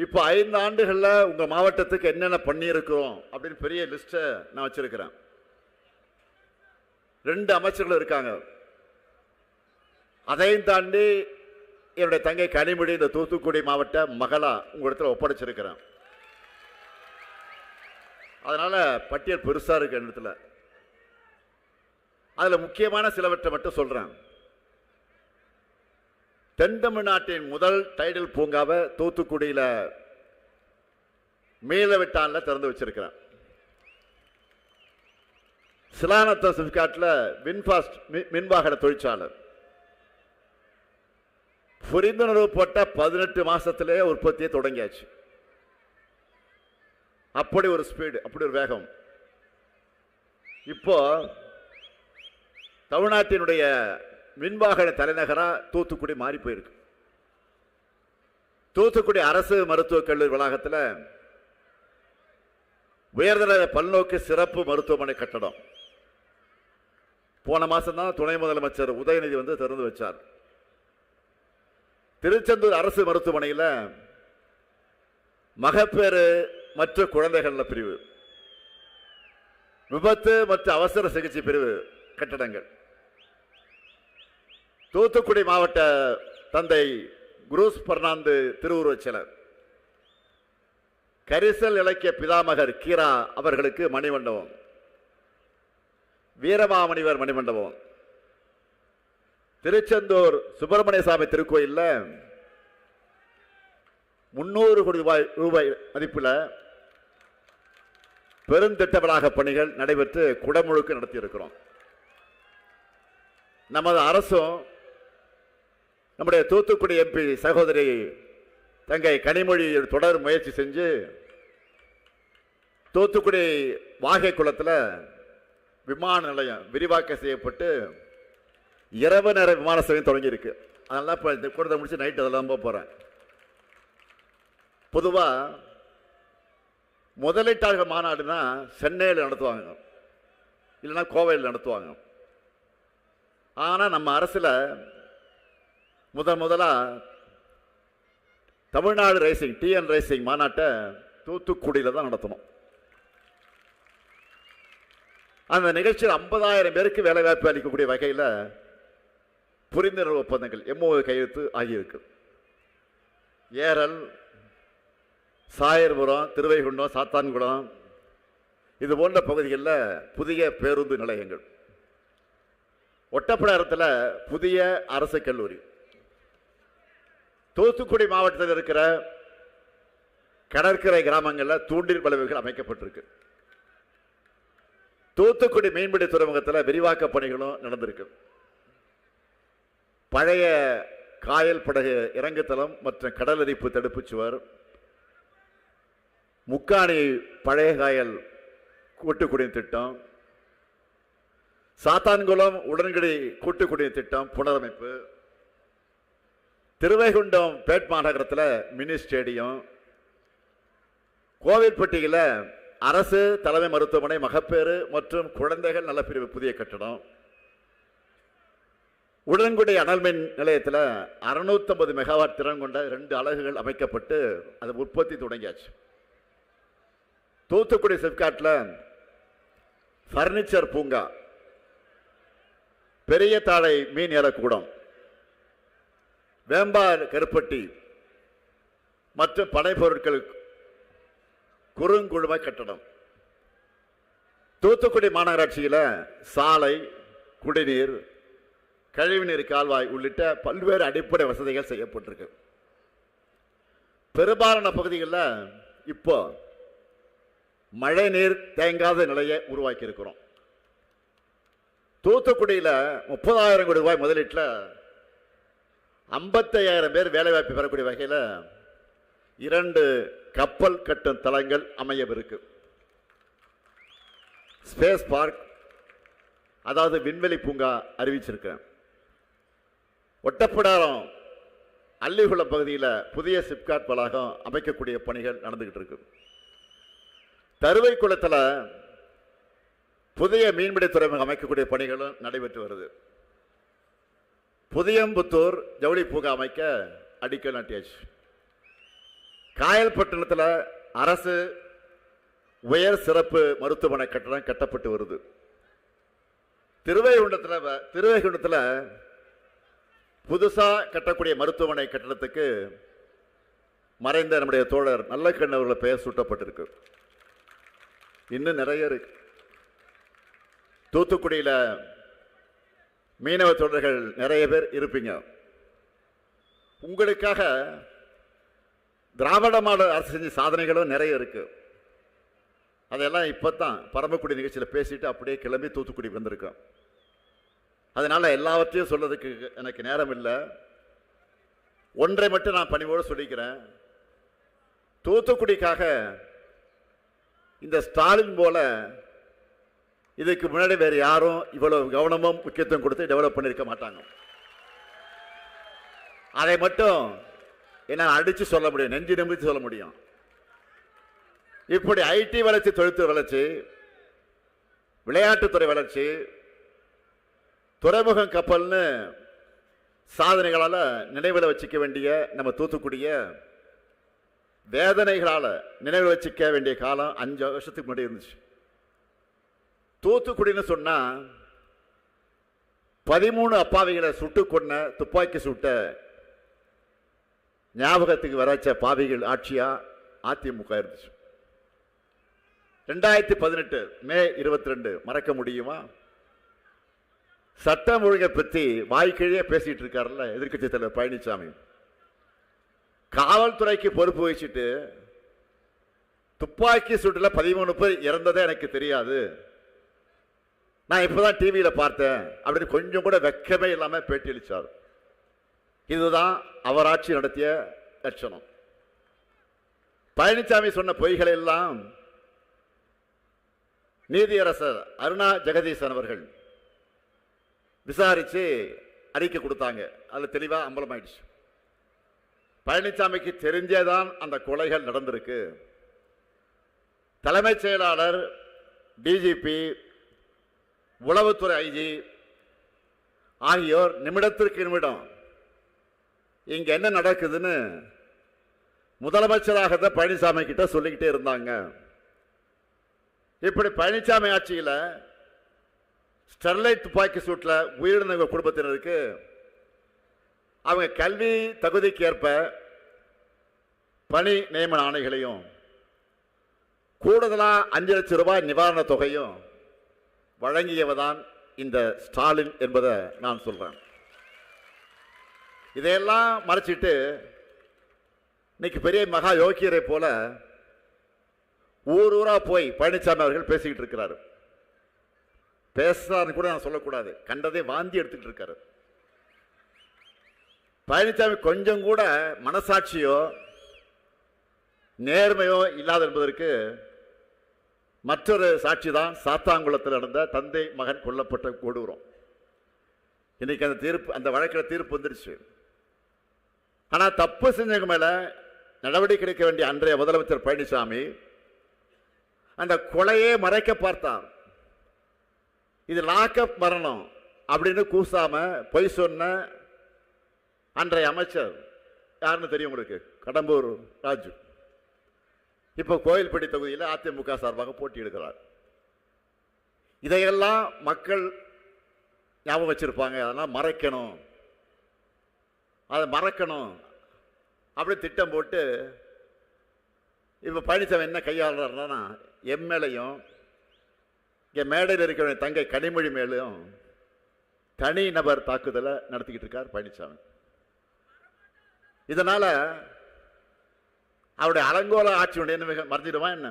இப்போ 5 ஆண்டுகளில் உங்கள் மாவட்டத்துக்கு என்னென்ன பண்ணியிருக்கிறோம் அப்படின்னு பெரிய லிஸ்ட்டை நான் வச்சிருக்கிறேன். 2 அமைச்சர்கள் இருக்காங்க. அதையும் தாண்டி என்னுடைய தங்கை கனிமொழி இந்த தூத்துக்குடி மாவட்ட மகளா உங்களிடத்தில் ஒப்படைச்சிருக்கிறேன். அதனால பட்டியல் பெருசா இருக்கு இடத்துல. அதுல முக்கியமான சிலவற்றை மட்டும் சொல்றேன். தென் தமிழ்நாட்டின் முதல் டைடல் பூங்காவை தூத்துக்குடியில மேலவிட்டான்ல திறந்து வச்சிருக்கிறேன். சிலானத்த சிப்காட்ல வின்பாஸ்ட் மின்வாகன தொழிற்சாலை புரிந்துணர்வு போட்ட 18 மாசத்திலே உற்பத்தியை தொடங்கியாச்சு. அப்படி ஒரு ஸ்பீடு, அப்படி ஒரு வேகம். இப்போ தமிழ்நாட்டினுடைய மின்வாகன தலைநகரா தூத்துக்குடி மாறி போயிருக்கு. தூத்துக்குடி அரசு மருத்துவக் கல்லூரி வளாகத்தில் உயர்தர பல்நோக்கு சிறப்பு மருத்துவமனை கட்டடம் போன மாசம் தான் துணை முதலமைச்சர் உதயநிதி வந்து திறந்து வச்சார். திருச்செந்தூர் அரசு மருத்துவமனையில் மகப்பேறு மற்றும் குழந்தைகள் பிரிவு, விபத்து மற்றும் அவசர சிகிச்சை பிரிவு கட்டடங்கள். தூத்துக்குடி மாவட்ட தந்தை குரூஸ் பெர்னாந்து திருவுருவச் சிலை, கரிசல் இலக்கிய பிதாமகர் கீரா அவர்களுக்கு மணிமண்டபம், வீரமாமணிவர் மணிமண்டபம், திருச்செந்தூர் சுப்பிரமணிய சாமி திருக்கோயிலில் 300 கோடி ரூபாய் மதிப்பில் பெருந்திட்ட வளாக பணிகள் நடைபெற்று குடமுழுக்கு நடத்தியிருக்கிறோம். நமது அரசும் நம்முடைய தூத்துக்குடி எம்பி சகோதரி தங்கை கனிமொழி தொடர் முயற்சி செஞ்சு தூத்துக்குடி வாகை குளத்தில் விமான நிலையம் விரிவாக்கம் செய்யப்பட்டு இரவு நேர விமான சேவை தொடங்கி இருக்கு. அதெல்லாம் இப்போ இந்த கூட்டத்தை முடிச்சு நைட்டு அதெல்லாம் போகிறேன். பொதுவாக முதலீட்டாளர்கள் மாநாடுனா சென்னையில் நடத்துவாங்க, இல்லைன்னா கோவையில் நடத்துவாங்க. ஆனால் நம்ம அரசில் முதலாக தமிழ்நாடு ரைசிங் டிஎன் ரைசிங் மாநாட்டை தூத்துக்குடியில் தான் நடத்தணும். அந்த நிகழ்ச்சியில் 50,000 பேருக்கு வேலைவாய்ப்பு அளிக்கக்கூடிய வகையில் புரிந்துணர்வு ஒப்பந்தங்கள் MOU கையெழுத்து ஆகியிருக்கு. ஏரல், சாயர்புரம், திருவைகுண்டம், சாத்தான்குளம் இது போன்ற பகுதிகளில் புதிய பேருந்து நிலையங்கள், ஒட்டப்பிடாரத்தில் புதிய அரசு கல்லூரி, தூத்துக்குடி மாவட்டத்தில் இருக்கிற கடற்கரை கிராமங்களில் தூண்டில் வளைவுகள் அமைக்கப்பட்டிருக்கு. தூத்துக்குடி மீன்பிடி துறைமுகத்தில் விரிவாக்க பணிகளும் நடந்திருக்கு. பழைய காயல் படகு இறங்குதளம் மற்றும் கடலரிப்பு தடுப்பு சுவர், முக்காணி பழைய காயல் கூட்டுக்குடிநீர் திட்டம், சாத்தான்குளம் உடன்குடி கூட்டுக்குடிநீர் திட்டம் புனரமைப்பு, திருவைகுண்டம் பேட் மாநகரத்தில் மினி ஸ்டேடியம், கோவில்பட்டியில் அரசு தலைமை மருத்துவமனை மகப்பேறு மற்றும் குழந்தைகள் நலப்பிரிவு புதிய கட்டடம், உடன்குடி அனல்மின் நிலையத்தில் 650 மெகாவாட் திறன் கொண்ட 2 அலகுகள் அமைக்கப்பட்டு அது உற்பத்தி தொடங்கியாச்சு. தூத்துக்குடி சிப்காட்டில் பர்னிச்சர் பூங்கா, பெரிய தாழை மீன் ஏலக்கூடம், வேம்பார் கருப்பட்டி மற்றும் பனை பொருட்கள் குறுங்குழும கட்டடம். தூத்துக்குடி மாநகராட்சியில் சாலை, குடிநீர், கழிவுநீர் கால்வாய் உள்ளிட்ட பல்வேறு அடிப்படை வசதிகள் செய்யப்பட்டிருக்கு. பெரும்பாலான பகுதிகளில் இப்போ மழை நீர் தேங்காத நிலையை உருவாக்கி இருக்கிறோம். தூத்துக்குடியில் 30,000 கோடி ரூபாய் முதலீட்டில் 55,000 பேர் வேலைவாய்ப்பு பெறக்கூடிய வகையில் 2 கப்பல் கட்டும் தளங்கள் அமையவிருக்கு. ஸ்பேஸ் பார்க், அதாவது விண்வெளி பூங்கா அறிவிச்சிருக்கேன். ஒட்டப்பிடாரம் அள்ளிகுளம் பகுதியில் புதிய சிப்காட் வளாகம் அமைக்கக்கூடிய பணிகள் நடந்துகிட்டு இருக்கு. தருவைக்குளத்தில் புதிய மீன்பிடி துறைமுகம் அமைக்கக்கூடிய பணிகளும் நடைபெற்று வருது. புதியம்புத்தூர் ஜவுளி பூங்கா அமைக்க அடிக்கல் நாட்டியாச்சு. காயல்பட்டினத்தில் அரசு உயர் சிறப்பு மருத்துவமனை கட்டணம் கட்டப்பட்டு வருது. திருவைகுண்டத்தில் புதுசா கட்டக்கூடிய மருத்துவமனை கட்டணத்துக்கு மறைந்த நம்முடைய தோழர் நல்லக்கண்ணு அவர்கள் பெயர் சூட்டப்பட்டிருக்கு. இன்னும் நிறைய இருக்கு. தூத்துக்குடியில் மீனவ தோழர்கள் நிறைய பேர் இருப்பீங்க. உங்களுக்காக திராவிட மாடல் அரசு செஞ்ச சாதனைகளும் நிறைய இருக்கு. அதெல்லாம் இப்பதான் பரமக்குடி நிகழ்ச்சியில் பேசிட்டு அப்படியே கிளம்பி தூத்துக்குடி வந்திருக்கோம். அதனால எல்லாவற்றையும் சொல்றதுக்கு எனக்கு நேரம் இல்லை. ஒன்றை மட்டும் நான் பணிவோடு சொல்லிக்கிறேன். தூத்துக்குடிக்காக இந்த ஸ்டாலின் போல இதுக்கு முன்னாடி வேறு யாரும் இவ்வளவு கவனமும் முக்கியத்துவம் கொடுத்து டெவலப் பண்ணிருக்க மாட்டாங்க. அதை மட்டும் என்ன அடிச்சு சொல்ல முடியும், நெஞ்சு நிமிர்த்தி சொல்ல முடியும். இப்படி ஐடி வளர்ச்சி, தொழில்துறை வளர்ச்சி, விளையாட்டுத்துறை வளர்ச்சி, துறைமுகம் கப்பல்னு சாதனைகளால் நினைவில் வச்சுக்க வேண்டிய நம்ம தூத்துக்குடிய வேதனைகளால் நினைவில் வச்சுக்க வேண்டிய காலம் 5 வருஷத்துக்கு முன்னாடி இருந்துச்சு. தூத்துக்குடின்னு சொன்னா 13 அப்பாவிகளை சுட்டு கொன்ன துப்பாக்கி சுட்ட ஞாபகத்துக்கு வராச்ச பாவிகள் ஆட்சியா அதிமுக இருந்துச்சு. 2018 மே 22 மறக்க முடியுமா? சட்டம் ஒழுங்கை பற்றி வாய்க்கிழியே பேசிட்டு இருக்காருல்ல எதிர்க்கட்சி தலைவர் பழனிசாமி. காவல்துறைக்கு பொறுப்பு வச்சுட்டு துப்பாக்கி சூட்டுல 13 பேர் இறந்ததே எனக்கு தெரியாது, நான் இப்பதான் டிவியில பார்த்தேன் அப்படின்னு கொஞ்சம் கூட வெக்கமே இல்லாம பேட்டி அளிச்சார். இதுதான் அவர் ஆட்சி நடத்திய லட்சணம். பழனிசாமி சொன்ன பொய்களை எல்லாம் நீதியரசர் அருணா ஜெகதீசன் அவர்கள் விசாரிச்சு அறிக்கை கொடுத்தாங்க. அதுல தெளிவா அம்பலமாயிடுச்சு. பழனிசாமிக்கு தெரிஞ்சேதான் அந்த கொலைகள் நடந்திருக்கு. தலைமைச் செயலாளர், டிஜிபி, உளவுத்துறை ஐஜி ஆகியோர் நிமிடத்திற்கு நிமிடம் இங்க என்ன நடக்குதுன்னு முதலமைச்சராக பழனிசாமி கிட்ட சொல்லிக்கிட்டே இருந்தாங்க. இப்படி பழனிசாமி ஆட்சியில் ஸ்டெர்லைட் துப்பாக்கி சூட்டில் உயிரிழந்த குடும்பத்தினருக்கு அவங்க கல்வி தகுதிக்கு ஏற்ப பணி நியமன ஆணைகளையும் கூடுதலாக 5 லட்சம் ரூபாய் நிவாரண தொகையும் வழங்கியவதான் இந்த ஸ்டாலின் என்பதை நான் சொல்றேன். இதையெல்லாம் மறைச்சிட்டு இன்னைக்கு பெரிய மகா யோக்கியரை போல ஊர் ஊரா போய் பழனிசாமி அவர்கள் பேசிக்கிட்டு இருக்கிறாரு. பேசுறாருன்னு கூட நான் சொல்லக்கூடாது, கண்டதை வாந்தி எடுத்துக்கிட்டு இருக்காரு. பழனிசாமி கொஞ்சம் கூட மனசாட்சியோ நேர்மையோ இல்லாத என்பதற்கு மற்றொரு சாட்சி தான் சாத்தாங்குளத்தில் நடந்த தந்தை மகன் கொல்லப்பட்ட கொடூரம். இன்னைக்கு அந்த தீர்ப்பு, அந்த வழக்கில் தீர்ப்பு வந்துருச்சு. ஆனால் தப்பு செஞ்சவங்க மேல நடவடிக்கை எடுக்க வேண்டிய அன்றைய முதலமைச்சர் பழனிசாமி அந்த கொலையே மறைக்க பார்த்தார். இது லாக்அப் மரணம் அப்படின்னு கூசாம பொய் சொன்ன அன்றைய அமைச்சர் யாருன்னு தெரியும் உங்களுக்கு? கடம்பூர் ராஜு. இப்போ கோயில்பட்டி தொகுதியில் அதிமுக சார்பாக போட்டியிடுகிறார். இதையெல்லாம் மக்கள் ஞாபகம் வச்சிருப்பாங்க. அதெல்லாம் மறைக்கணும், அதை மறக்கணும் அப்படி திட்டம் போட்டு இப்போ பழனிசாமி என்ன கையாளுறாருன்னா எம்எல்ஏயும் இங்கே மேடையில் இருக்கிற தங்கை கனிமொழி மேலும் தனி நபர் தாக்குதலை நடத்திக்கிட்டு இருக்கார் பழனிசாமி. இதனால அவருடைய அலங்கோல ஆட்சியுடைய என்ன மறைஞ்சிடுமா என்ன?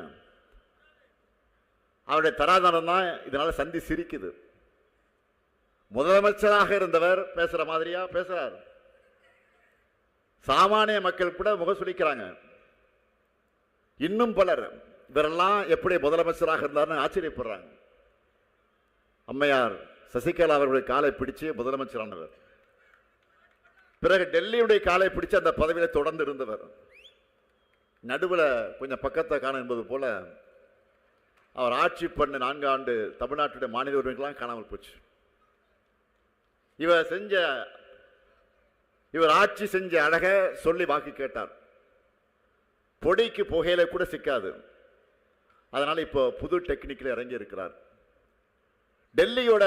அவருடைய தராதரம் தான் இதனால சந்தி சிரிக்குது. முதலமைச்சராக இருந்தவர் பேசுற மாதிரியா பேசுறார். சாமானிய மக்கள் கூட முகம் சுளிக்கிறாங்க. இன்னும் பலர் இவரெல்லாம் எப்படி முதலமைச்சராக இருந்தார்னு ஆச்சரியப்படுறாங்க. அம்மையார் சசிகலா அவர்களுடைய காலை பிடிச்சு முதலமைச்சரானவர், பிறகு டெல்லியுடைய காலை பிடிச்சு அந்த பதவியில தொடர்ந்து இருந்தவர், நடுவில் கொஞ்சம் பக்கத்தை காண என்பது போல அவர் ஆட்சி பண்ண 4 ஆண்டு தமிழ்நாட்டுடைய மாநில உரிமைகள்லாம் காணாமல் போச்சு. இவர் ஆட்சி செஞ்ச அழக சொல்லி வாக்கு கேட்டார். பொடிக்கு புகையில கூட சிக்காது. அதனால இப்போ புது டெக்னிக்கில் இறங்கி இருக்கிறார். டெல்லியோட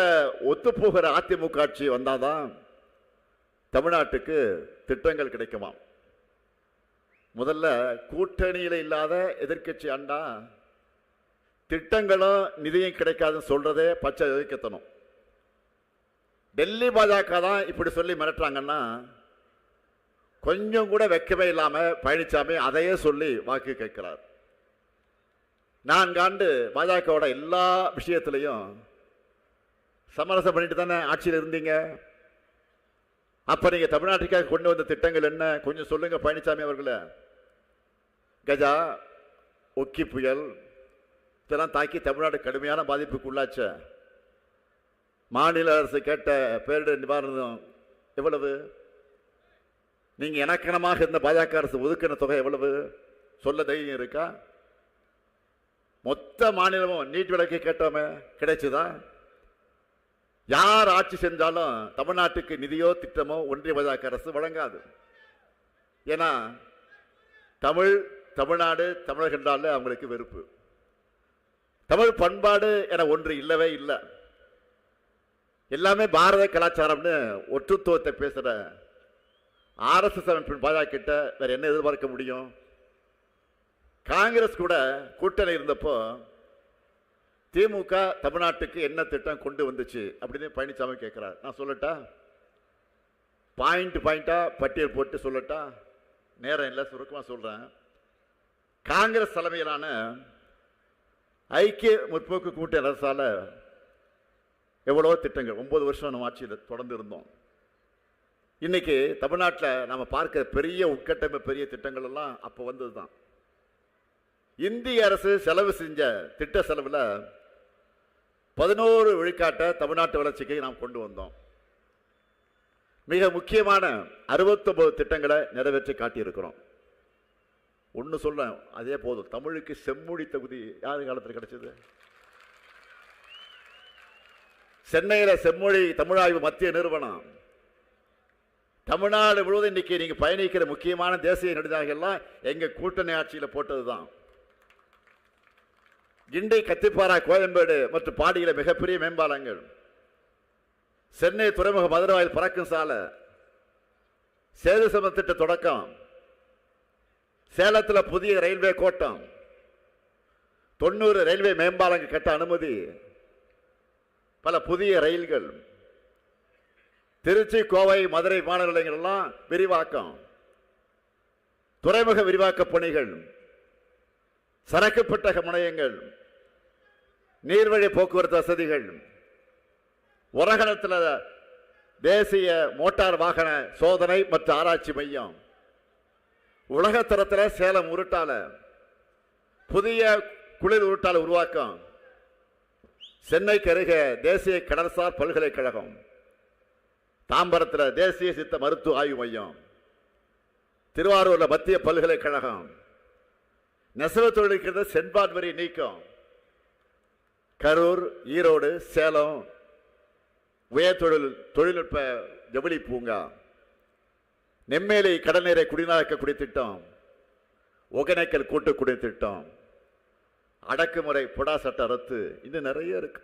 ஒத்துப்போகிற அதிமுக ஆட்சி வந்தாதான் தமிழ்நாட்டுக்கு திட்டங்கள் கிடைக்குமா. முதல்ல கூட்டணியில் இல்லாத எதிர்கட்சி ஆண்டா திட்டங்களும் நிதியும் கிடைக்காதுன்னு சொல்றதே பச்சை எதிர்க்கத்தணும். டெல்லி பாஜக தான் இப்படி சொல்லி மிரட்டுறாங்கன்னா கொஞ்சம் கூட வெக்கமே இல்லாம பழனிசாமி அதையே சொல்லி வாக்கு கேட்கிறார். 4 ஆண்டு பாஜகவோட எல்லா விஷயத்திலையும் சமரசம் பண்ணிட்டு தானே ஆட்சியில் இருந்தீங்க. அப்ப நீங்க தமிழ்நாட்டுக்காக கொண்டு வந்த திட்டங்கள் என்ன கொஞ்சம் சொல்லுங்க பழனிசாமி அவர்களே. கஜா, ஒக்கி புயல் இதெல்லாம் தாக்கி தமிழ்நாடு கடுமையான பாதிப்புக்கு உள்ளாச்ச. மாநில அரசு கேட்ட பேரிடர் நிவாரணம் எவ்வளவு? நீங்க இணக்கணமாக இருந்த பாஜக அரசு ஒதுக்கின தொகை எவ்வளவு சொல்ல தைரியம் இருக்கா? மொத்த மாநிலமும் நீட் விலக்கு கேட்டோமே, கிடைச்சுதா? யார் ஆட்சி செஞ்சாலும் தமிழ்நாட்டுக்கு நிதியோ திட்டமோ ஒன்றிய பாஜக அரசு வழங்காது. ஏன்னா தமிழ்நாடு தமிழர்கள் என்றாலே அவங்களுக்கு வெறுப்பு. தமிழ் பண்பாடு என ஒன்று இல்லவே இல்லை. எல்லாமே பாரத கலாச்சாரம்னு ஒற்றுத்துவத்தை பேசுற RSS அமைப்பின் பாஜக கிட்ட வேற என்ன எதிர்பார்க்க முடியும்? காங்கிரஸ் கூட கூட்டணி இருந்தப்போ திமுக தமிழ்நாட்டுக்கு என்ன திட்டம் கொண்டு வந்துச்சு அப்படின்னு பழனிசாமி கேட்கிறார். நான் சொல்லட்டா? பாயிண்டா பட்டியல் போட்டு சொல்லட்டா? நேரம் இல்லை, சுருக்கமா சொல்றேன். காங்கிரஸ் தலைமையிலான ஐக்கிய முற்போக்கு கூட்டணி அரசால எவ்வளவோ திட்டங்கள் 9 வருஷம் நம்ம ஆட்சியில் தொடர்ந்து இருந்தோம். இன்னைக்கு தமிழ்நாட்டில் நம்ம பார்க்கிற பெரிய உட்கட்டமைப்பு பெரிய திட்டங்கள் எல்லாம் அப்போ வந்தது தான். இந்திய அரசு செலவு செஞ்ச திட்ட செலவில் 11 விழுக்காட்டை தமிழ்நாட்டு வளர்ச்சிக்கு நாம் கொண்டு வந்தோம். மிக முக்கியமான 69 திட்டங்களை நிறைவேற்றி காட்டியிருக்கிறோம். ஒன்று சொல்ல அதே போதும், தமிழுக்கு செம்மொழி தொகுதி யாரு காலத்தில் கிடைச்சது? சென்னையில் செம்மொழி தமிழாய்வு மத்திய நிறுவனம். தமிழ்நாடு முழுவதும் இன்னைக்கு நீங்க பயணிக்கிற முக்கியமான தேசிய நெடுஞ்சாலைகள்லாம் எங்க கூட்டணி ஆட்சியில் போட்டதுதான். கிண்டி, கத்திப்பாரா, கோயம்பேடு மற்றும் பாடியில மிகப்பெரிய மேம்பாலங்கள், சென்னை துறைமுக மதுரவாயில் பறக்கும் சாலை, சேது சம திட்ட தொடக்கம், சேலத்தில் புதிய ரயில்வே கோட்டம், 90 ரயில்வே மேம்பாலங்கள் கட்ட அனுமதி, பல புதிய ரயில்கள், திருச்சி, கோவை, மதுரை விமான நிலையங்கள் எல்லாம் விரிவாக்கம், துறைமுக விரிவாக்க பணிகள், சரக்கு பெட்டக முனையங்கள், நீர்வழி போக்குவரத்து வசதிகள், உரகணத்தில் தேசிய மோட்டார் வாகன சோதனை மற்றும் ஆராய்ச்சி மையம், உலகத்தரத்தில் சேலம் உருட்டால புதிய குளிர் உருட்டால உருவாக்கம், சென்னைக்கு அருகே தேசிய கடல்சார் பல்கலைக்கழகம், தாம்பரத்தில் தேசிய சித்த மருத்துவ ஆய்வு மையம், திருவாரூரில் மத்திய பல்கலைக்கழகம், நெசவு தொழிலுக்கு சென்பாட் வரி நீக்கம், கரூர், ஈரோடு, சேலம் உயர் தொழில்நுட்ப ஜவுளி பூங்கா, நெம்மேலி கடல்நீரை குடிநீராக்க திட்டம், ஒகேனக்கல் கூட்டு குடிநீர் திட்டம், அடக்குமுறை புடா சட்ட ரத்து, இன்னும் நிறைய இருக்கு.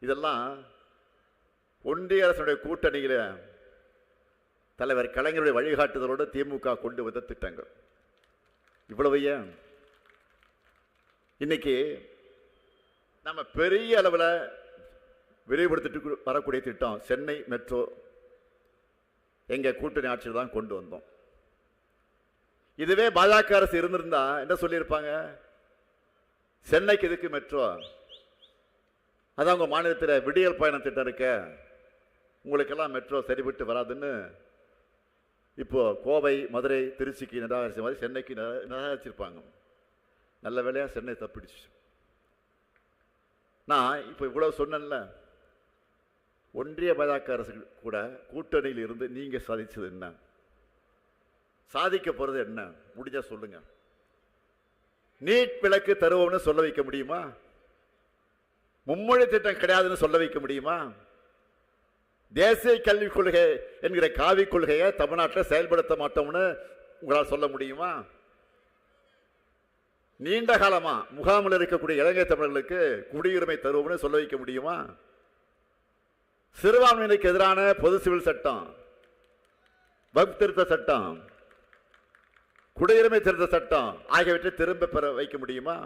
இதெல்லாம் ஒன்றிய அரசுடைய கூட்டணியில தலைவர் கலைஞருடைய வழிகாட்டுதலோடு திமுக கொண்டு வந்த திட்டங்கள். இவ்வளவு ஏன் இன்னைக்கு நம்ம பெரிய அளவில் விரிவுபடுத்திட்டு வரக்கூடிய திட்டம் சென்னை மெட்ரோ எங்க கூட்டணி ஆட்சியில் தான் கொண்டு வந்தோம். இதுவே பாஜக அரசு இருந்திருந்தா என்ன சொல்லியிருப்பாங்க? சென்னைக்கு எதுக்கு மெட்ரோ? அதான் உங்க மாநிலத்தில் விடியல் பயணம் திட்டம் இருக்க, உங்களுக்கெல்லாம் மெட்ரோ சரிபட்டு வராதுன்னு இப்போ கோவை, மதுரை, திருச்சிக்கு நிராகரிச்ச மாதிரி சென்னைக்கு நிராகரிச்சிருப்பாங்க. நல்ல வேலையா சென்னை தப்பிடுச்சு. நான் இப்போ இவ்வளவு சொன்னேன்ல, ஒன்றிய பாஜக அரசு கூட கூட்டணியில் இருந்து நீங்க சாதிச்சது என்ன, சாதிக்க போறது என்ன? முடிஞ்சா சொல்லுங்க. நீட் விலக்கு தருவோம்னு சொல்ல வைக்க முடியுமா? மும்மொழி திட்டம் கிடையாதுன்னு சொல்ல வைக்க முடியுமா? தேசிய கல்விக் கொள்கை என்கிற காவி கொள்கையை தமிழ்நாட்டில் செயல்படுத்த மாட்டோம்னு உங்களால் சொல்ல முடியுமா? நீண்ட காலமா முகாமில் இருக்கக்கூடிய இலங்கை தமிழர்களுக்கு குடியுரிமை தருவோம்னு சொல்ல வைக்க முடியுமா? சிறுபான்மையினருக்கு எதிரான பொது சிவில் சட்டம், வக்ஃப் திருத்த சட்டம், குடியுரிமை திருத்த சட்டம் ஆகியவற்றை திரும்ப பெற வைக்க முடியுமா?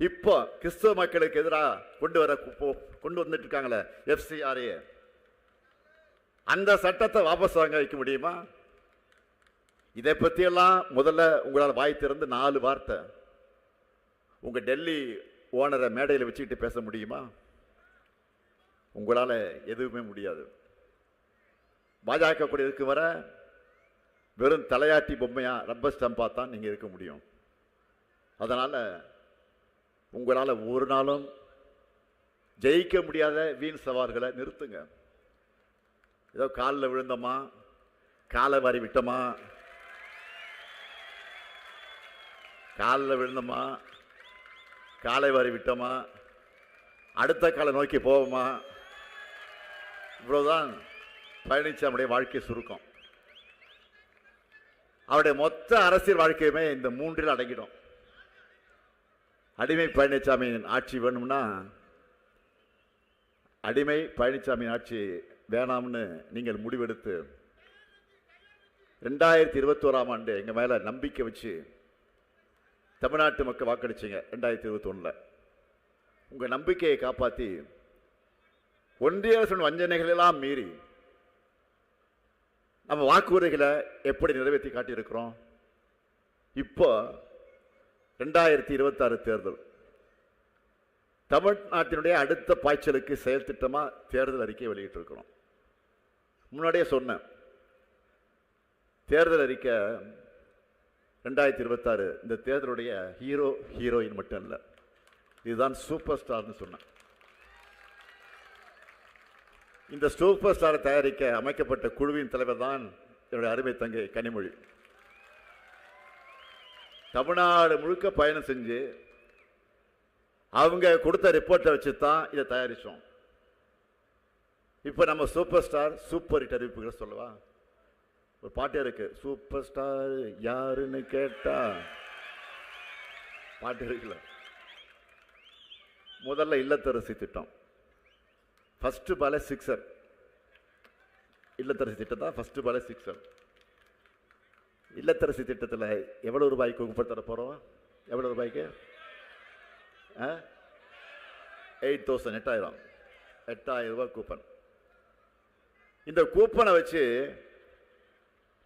இப்போ கிறிஸ்தவ மக்களுக்கு எதிராக கொண்டு வந்துட்டு இருக்காங்களே FCRA, அந்த சட்டத்தை வாபஸ் வாங்க வைக்க முடியுமா? இதை பற்றியெல்லாம் முதல்ல உங்களால் வாய் திறந்து 4 வார்த்தை உங்க டெல்லி ஓனரை மேடையில் வச்சுக்கிட்டு பேச முடியுமா? உங்களால் எதுவுமே முடியாது. பாஜக கூட இருக்கு வர வெறும் தலையாட்டி பொம்மையா ரப்பர் ஸ்டம்பா தான் நீங்க இருக்க முடியும். அதனால உங்களால் ஒரு நாளும் ஜெயிக்க முடியாத வீண் சவால்களை நிறுத்துங்க. ஏதோ காலில் விழுந்தோமா, காலை வாரி விட்டோமா, காலில் விழுந்தோமா, காலை வாரி விட்டோமா, அடுத்த காலை நோக்கி போவோமா, இவ்வளவுதான் பழனிசாமியுடைய வாழ்க்கை சுருக்கம். அவருடைய மொத்த அரசியல் வாழ்க்கையுமே இந்த 3 அடங்கிடும். அடிமை பழனிசாமியின் ஆட்சி வேணும்னா, அடிமை பழனிசாமியின் ஆட்சி வேணாம்னு நீங்கள் முடிவெடுத்து 2021ஆம் ஆண்டு எங்க மேல நம்பிக்கை வச்சு தமிழ்நாட்டு மக்கள் வாக்களிச்சிங்க. 2021 உங்க நம்பிக்கையை காப்பாற்றி ஒன்றிய அரசின் வஞ்சனைகள் எல்லாம் மீறி நம்ம வாக்குறுதிகளை எப்படி நிறைவேற்றி காட்டியிருக்கிறோம். இப்போ 2026 தேர்தல், தமிழ்நாட்டினுடைய அடுத்த பாய்ச்சலுக்கு செயல் திட்டமா தேர்தல் அறிக்கை வெளியிட்டு இருக்கிறோம். முன்னாடியே சொன்னேன், தேர்தல் அறிக்கை 2026 இந்த தேர்தலுடைய ஹீரோ ஹீரோயின் மட்டும் இல்லை, இதுதான் சூப்பர் ஸ்டார்னு சொன்னேன். இந்த சூப்பர் ஸ்டாரை தயாரிக்க அமைக்கப்பட்ட குழுவின் தலைவர் தான் என்னுடைய அருமை தங்கை கனிமொழி. தமிழ்நாடு முழுக்க பயணம் செஞ்சு அவங்க கொடுத்த ரிப்போர்ட்டை வச்சு தான் இதை தயாரிச்சோம். இப்போ நம்ம சூப்பர் ஸ்டார் சூப்பர் ஹிட் அறிவிப்புகளை சொல்லவா? ஒரு பாட்டே இருக்கு, சூப்பர் ஸ்டார் யாருன்னு கேட்டா பாட்டு இருக்குல்ல. முதல்ல இல்லத்தரசி திட்டம், ஃபர்ஸ்ட் பாலே 6. இல்லத்தரசி திட்டம் தான் ஃபர்ஸ்ட் பாலே 6. இல்லத்தரசி திட்டத்தில் எவ்வளவு ரூபாய்க்கு கூப்பன் தர போறோம்? எவ்வளவு ரூபாய்க்கு? 8,000 8,000 ரூபாய் கூப்பன். இந்த கூப்பனை வச்சு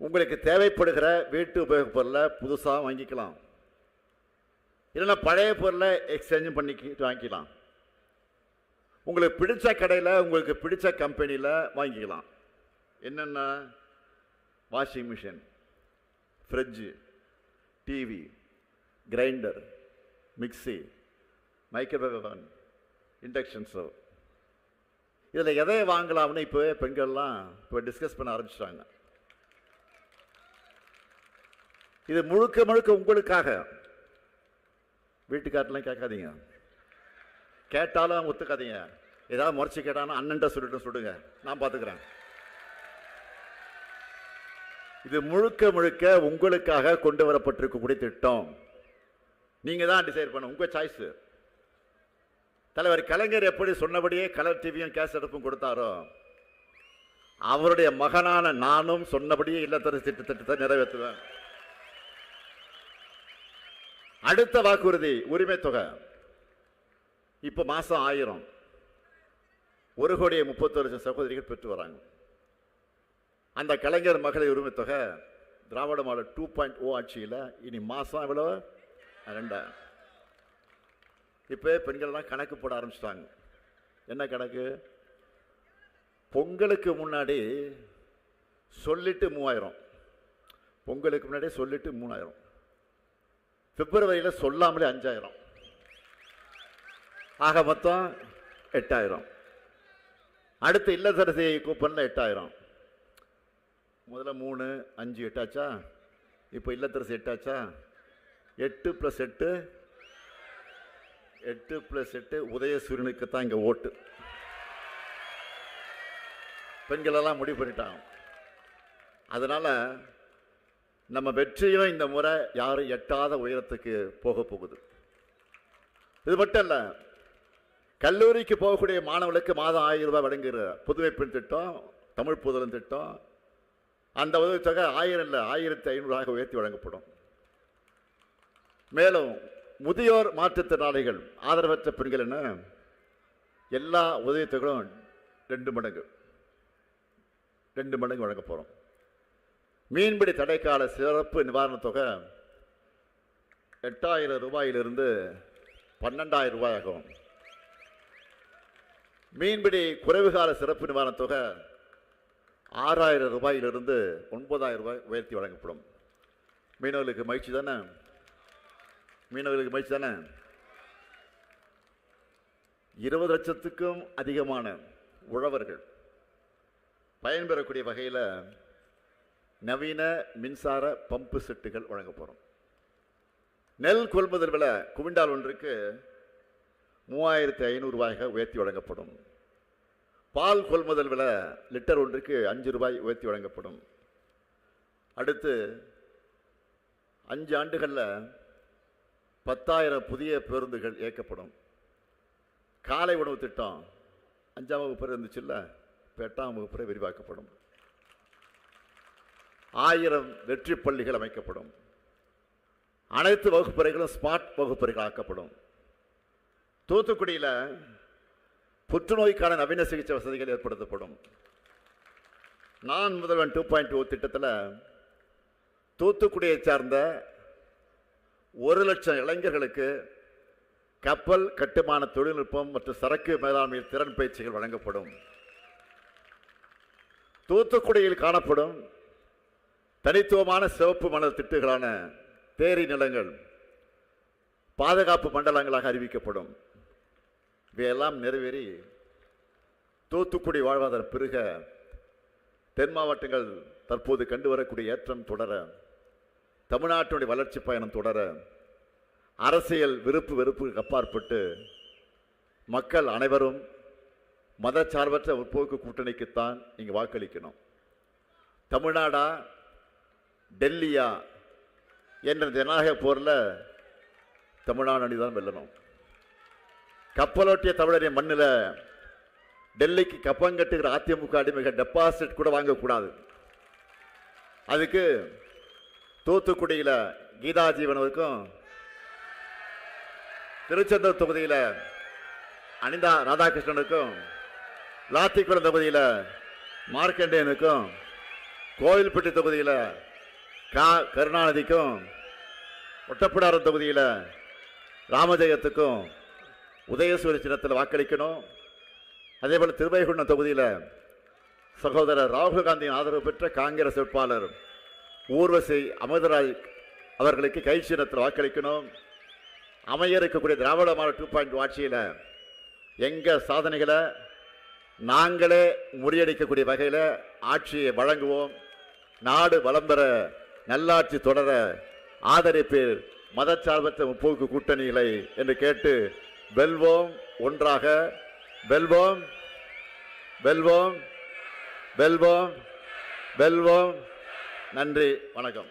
உங்களுக்கு தேவைப்படுகிற வீட்டு உபயோக பொருளை புதுசாக வாங்கிக்கலாம், இல்லைன்னா பழைய பொருளை எக்ஸ்சேஞ்சும் பண்ணிக்கிட்டு வாங்கிக்கலாம். உங்களுக்கு பிடிச்ச கடையில் உங்களுக்கு பிடிச்ச கம்பெனியில் வாங்கிக்கலாம். என்னென்ன? Washing machine, fridge, TV, grinder, mixie, microwave oven, induction stove. இதில் எதை வாங்கலாம்னு இப்போவே பெண்கள்லாம் இப்போ டிஸ்கஸ் பண்ண ஆரம்பிச்சிட்டாங்க. இது முழுக்க முழுக்க உங்களுக்காக. வீட்டுக்காரெல்லாம் கேட்காதீங்க, கேட்டாலும் ஒத்துக்காதீங்க. ஏதாவது முறைச்சி கேட்டாலும் அண்ணன்ட்ட சொல்லுங்க, நான் பார்த்துக்கிறேன். இது முழுக்க முழுக்க உங்களுக்காக கொண்டு வரப்பட்டிருக்கக்கூடிய திட்டம். நீங்க தான் டிசைட் பண்ண, உங்க சாய்ஸ். தலைவர் கலைஞர் எப்படி சொன்னபடியே கலர் டிவியும் கேஸ் அடுப்பும் கொடுத்தாரோ, அவருடைய மகனான நானும் சொன்னபடியே இல்லத்தரசி திட்டத்தை நிறைவேற்றுவேன். அடுத்த வாக்குறுதி உரிமை தொகை. இப்ப மாசம் 1000, 1,31,00,000 சகோதரிகள் பெற்று வராங்க. அந்த கலைஞர் மகளிர் உரிமை தொகை திராவிட மாடல் 2.0 ஆட்சியில் இனி மாசம் எவ்வளவு? 2000. இப்போ பெண்கள்லாம் கணக்கு போட ஆரம்பிச்சிட்டாங்க. என்ன கணக்கு? பொங்கலுக்கு முன்னாடி சொல்லிட்டு 3000, பொங்கலுக்கு முன்னாடி சொல்லிட்டு 3000, பிப்ரவரியில் சொல்லாமலே 5000, ஆக மொத்தம் 8000. அடுத்து இல்லத்தரசி கூப்பன்ல 8000. முதல்ல 3, 5, 8 ஆச்சா? இப்போ இல்லத்தரசி 8 ஆச்சா? 8 + 8 8 + 8 உதயசூரியனுக்கு தான் இங்கே ஓட்டு. பெண்களெல்லாம் முடிவு பண்ணிட்டாங்க. அதனால நம்ம வெற்றியும் இந்த முறை யாரும் எட்டாத உயரத்துக்கு போக போகுது. இது மட்டும் இல்ல, கல்லூரிக்கு போகக்கூடிய மாணவர்களுக்கு மாதம் 1000 ரூபாய் வழங்குகிற புதுமை பெண் திட்டம், தமிழ் புதலும் திட்டம், அந்த உதவித்தொகை 1000 இல்லை 1500 உயர்த்தி வழங்கப்படும். மேலும் முதியோர் மாற்றுத்திறனாளிகள், ஆதரவற்ற பெண்கள் என எல்லா உதவித்தொகைகளும் 2 மடங்கு வழங்க போறோம். மீன்பிடி தடைக்கால சிறப்பு நிவாரணத் தொகை 8000 ரூபாயிலிருந்து 12000 ரூபாய் ஆகும். மீன்பிடி குறைவுகால சிறப்பு நிவாரணத் தொகை 6000 ரூபாயிலிருந்து 9000 ரூபாய் உயர்த்தி வழங்கப்படும். மீனவர்களுக்கு மகிழ்ச்சி தானே? மீனவர்களுக்கு மகிழ்ச்சி தானே? 20 லட்சத்துக்கும் அதிகமான உழவர்கள் பயன்பெறக்கூடிய வகையில் நவீன மின்சார பம்பு செட்டுகள் வழங்க போகிறோம். நெல் கொள்முதல் விலை குவிண்டால் ஒன்றுக்கு 3500 ரூபாயாக உயர்த்தி வழங்கப்படும். பால் கொள்முதல் விலை லிட்டர் ஒன்றுக்கு 5 ரூபாய் உயர்த்தி வழங்கப்படும். அடுத்து 5 ஆண்டுகளில் 10,000 புதிய பேருந்துகள் இயக்கப்படும். காலை உணவு திட்டம் 5ஆம் வகுப்பு வரை இருந்துச்சுல்ல, இப்போ 8ஆம் வகுப்பு வரை விரிவாக்கப்படும். 1000 வெற்றி பள்ளிகள் அமைக்கப்படும். அனைத்து வகுப்பறைகளும் ஸ்மார்ட் வகுப்பறைகள் ஆக்கப்படும். தூத்துக்குடியில் புற்றுநோய்க்கான நவீன சிகிச்சை வசதிகள் ஏற்படுத்தப்படும். நான் முதல்வன் 2.0 திட்டத்தில் தூத்துக்குடியை சார்ந்த 1,00,000 இளைஞர்களுக்கு கப்பல் கட்டுமான தொழில்நுட்பம் மற்றும் சரக்கு மேலாண்மை திறன் பயிற்சிகள் வழங்கப்படும். தூத்துக்குடியில் காணப்படும் தனித்துவமான சிவப்பு மணல் திட்டுகளான தேரி நிலங்கள் பாதுகாப்பு மண்டலங்களாக அறிவிக்கப்படும். இவையெல்லாம் நிறைவேறி தூத்துக்குடி வாழ்வாதாரம் பெருக, தென் மாவட்டங்கள் தற்போது கண்டு வரக்கூடிய ஏற்றம் தொடர, தமிழ்நாட்டினுடைய வளர்ச்சி பயணம் தொடர, அரசியல் விருப்பு வெறுப்புக்கு அப்பாற்பட்டு மக்கள் அனைவரும் மதச்சார்பற்ற முற்போக்கு கூட்டணிக்குத்தான் இங்கு வாக்களிக்கணும். தமிழ்நாடா டெல்லியா என்ற ஜனநாயக போரில் தமிழ்நாடு அணிதான் வெல்லணும். கப்பலோட்டிய தமிழரின் மண்ணில் டெல்லிக்கு கப்பங்கட்டுகிற அதிமுக அடிமைகள் டெபாசிட் கூட வாங்கக்கூடாது. அதுக்கு தூத்துக்குடியில் கீதா ஜீவனுக்கும், திருச்செந்தூர் தொகுதியில் அனிதா ராதாகிருஷ்ணனுக்கும், லாத்திக்குளம் தொகுதியில் மார்க்கண்டேயனுக்கும், கோவில்பட்டி தொகுதியில் கருணாநிதிக்கும், ஒட்டப்பிடாரம் தொகுதியில் ராமஜெயத்துக்கும் உதயசூரிய சின்னத்தில் வாக்களிக்கணும். அதேபோல் திருவைகுண்டம் தொகுதியில் சகோதரர் ராகுல் காந்தியின் ஆதரவு பெற்ற காங்கிரஸ் வேட்பாளர் ஊர்வசி அமிர்தராஜ் அவர்களுக்கு கை சின்னத்தில் வாக்களிக்கணும். அமைய இருக்கக்கூடிய திராவிட மாடல் 2.0 ஆட்சியில் எங்கள் சாதனைகளை நாங்களே முறியடிக்கக்கூடிய வகையில் ஆட்சியை வழங்குவோம். நாடு வளம் பெற, நல்லாட்சி தொடர ஆதரிப்பீர் மதச்சார்பற்ற முற்போக்கு கூட்டணிகளை என்று கேட்டு, வெல்வோம், ஒன்றாக வெல்வோம், வெல்வோம், வெல்வோம், வெல்வோம். நன்றி, வணக்கம்.